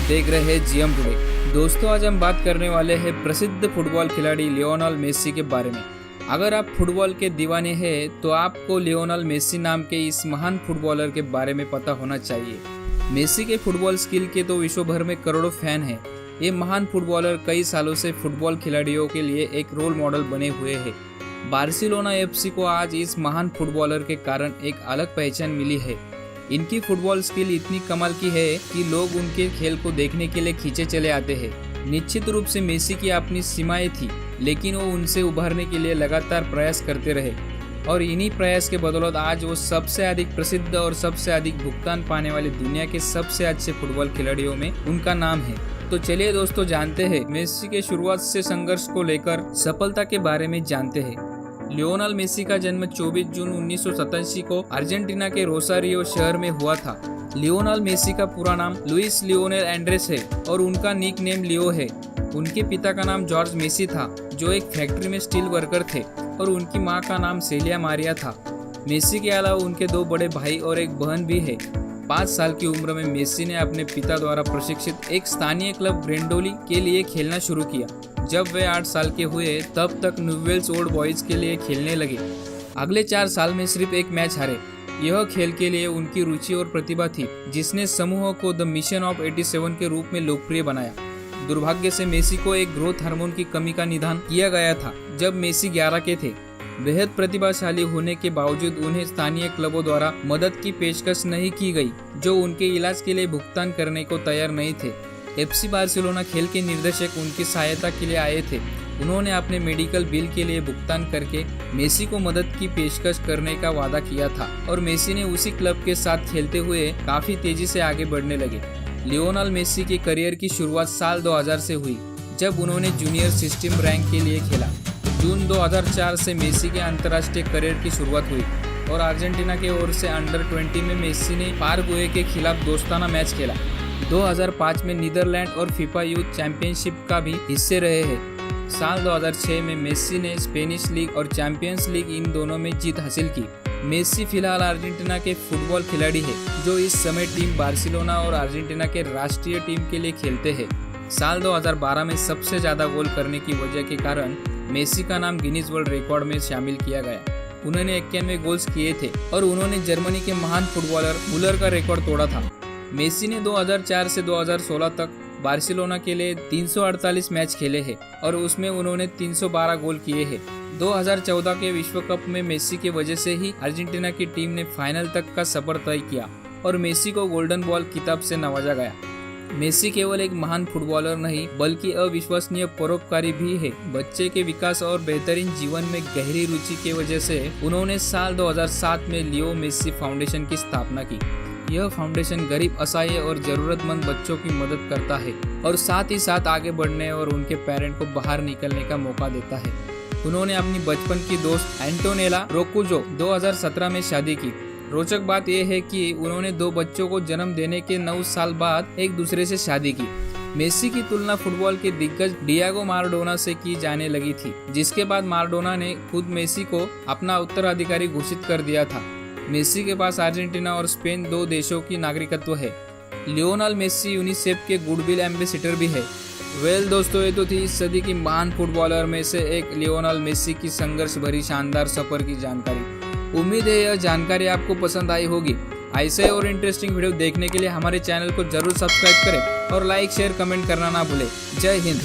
देख रहे हैं जीएम टुडे। दोस्तों, आज हम बात करने वाले हैं प्रसिद्ध फुटबॉल खिलाड़ी लियोनेल मेसी के बारे में। अगर आप फुटबॉल के दीवाने हैं तो आपको लियोनेल मेसी नाम के इस महान फुटबॉलर के बारे में पता होना चाहिए। मेसी के फुटबॉल स्किल के तो विश्व भर में करोड़ों फैन हैं। ये महान फुटबॉलर कई सालों से फुटबॉल खिलाड़ियों के लिए एक रोल मॉडल बने हुए हैं। बार्सिलोना एफसी को आज इस महान फुटबॉलर के कारण एक अलग पहचान मिली है। इनकी फुटबॉल स्किल इतनी कमाल की है कि लोग उनके खेल को देखने के लिए खींचे चले आते हैं। निश्चित रूप से मेसी की अपनी सीमाएं थी, लेकिन वो उनसे उभरने के लिए लगातार प्रयास करते रहे और इन्हीं प्रयास के बदौलत आज वो सबसे अधिक प्रसिद्ध और सबसे अधिक भुगतान पाने वाले दुनिया के सबसे अच्छे फुटबॉल खिलाड़ियों में उनका नाम है। तो चलिए दोस्तों, जानते हैं मेसी के शुरुआत से संघर्ष को लेकर सफलता के बारे में जानते हैं। लियोनेल मेसी का जन्म 24 जून 1987 को अर्जेंटीना के रोसारियो शहर में हुआ था। लियोनेल मेसी का पूरा नाम लुइस लियोनेल एंड्रेस है और उनका निक नेम लियो है। उनके पिता का नाम जॉर्ज मेसी था, जो एक फैक्ट्री में स्टील वर्कर थे, और उनकी मां का नाम सेलिया मारिया था। मेसी के अलावा उनके 2 बड़े भाई और एक बहन भी है। 5 साल की उम्र में मेसी ने अपने पिता द्वारा प्रशिक्षित एक स्थानीय क्लब ग्रेंडोली के लिए खेलना शुरू किया। जब वे 8 साल के हुए तब तक न्यूवेल्स ओल्ड बॉयज के लिए खेलने लगे। अगले 4 साल में सिर्फ एक मैच हारे। यह खेल के लिए उनकी रुचि और प्रतिभा थी, जिसने समूह को द मिशन ऑफ 87 के रूप में लोकप्रिय बनाया। दुर्भाग्य से मेसी को एक ग्रोथ हार्मोन की कमी का निदान किया गया था जब मेसी 11 के थे। बेहद प्रतिभाशाली होने के बावजूद उन्हें स्थानीय क्लबों द्वारा मदद की पेशकश नहीं की गई, जो उनके इलाज के लिए भुगतान करने को तैयार नहीं थे। एफसी बार्सिलोना खेल के निर्देशक उनकी सहायता के लिए आए थे। उन्होंने अपने मेडिकल बिल के लिए भुगतान करके मेसी को मदद की पेशकश करने का वादा किया था और मेसी ने उसी क्लब के साथ खेलते हुए काफी तेजी से आगे बढ़ने लगे। लियोनेल मेसी के करियर की शुरुआत साल 2000 से हुई, जब उन्होंने जूनियर सिस्टम रैंक के लिए खेला। जून 2004 से मेसी के अंतर्राष्ट्रीय करियर की शुरुआत हुई और अर्जेंटीना के ओर से अंडर 20 में मेसी ने पाराग्वे के खिलाफ दोस्ताना मैच खेला। 2005 में नीदरलैंड और फीफा यूथ चैंपियनशिप का भी हिस्से रहे हैं। साल 2006 में मेसी ने स्पेनिश लीग और चैंपियंस लीग इन दोनों में जीत हासिल की। मेसी फिलहाल अर्जेंटीना के फुटबॉल खिलाड़ी है, जो इस समय टीम बार्सिलोना और अर्जेंटीना के राष्ट्रीय टीम के लिए खेलते हैं। साल 2012 में सबसे ज्यादा गोल करने की वजह के कारण मेसी का नाम गिनीज वर्ल्ड रिकॉर्ड में शामिल किया गया। उन्होंने 91 गोल्स किए थे और उन्होंने जर्मनी के महान फुटबॉलर मुलर का रिकॉर्ड तोड़ा था। मेसी ने 2004 से 2016 तक बार्सिलोना के लिए 348 मैच खेले हैं और उसमें उन्होंने 312 गोल किए हैं। 2014 के विश्व कप में मेसी की वजह से ही अर्जेंटीना की टीम ने फाइनल तक का सफर तय किया और मेसी को गोल्डन बॉल खिताब से नवाजा गया। मेसी केवल एक महान फुटबॉलर नहीं, बल्कि अविश्वसनीय परोपकारी भी है। बच्चे के विकास और बेहतरीन जीवन में गहरी रुचि की वजह से उन्होंने साल 2007 में लियो मेसी फाउंडेशन की स्थापना की। यह फाउंडेशन गरीब, असहाय और जरूरतमंद बच्चों की मदद करता है और साथ ही साथ आगे बढ़ने और उनके पेरेंट को बाहर निकलने का मौका देता है। उन्होंने अपनी बचपन की दोस्त एंटोनेला रोकुजो 2017 में शादी की। रोचक बात यह है कि उन्होंने 2 बच्चों को जन्म देने के 9 साल बाद एक दूसरे से शादी की। मेसी की तुलना फुटबॉल के दिग्गज डिएगो माराडोना से की जाने लगी थी, जिसके बाद माराडोना ने खुद मेसी को अपना उत्तराधिकारी घोषित कर दिया था। मेसी के पास अर्जेंटीना और स्पेन 2 देशों की नागरिकत्व है। लियोनेल मेसी यूनिसेफ के गुडविल एम्बेसडर भी है। दोस्तों, ये तो थी इस सदी की महान फुटबॉलर में से एक लियोनेल मेसी की संघर्ष भरी शानदार सफर की जानकारी। उम्मीद है यह जानकारी आपको पसंद आई होगी। ऐसे और इंटरेस्टिंग वीडियो देखने के लिए हमारे चैनल को जरूर सब्सक्राइब करें और लाइक, शेयर, कमेंट करना ना भूलें। जय हिंद।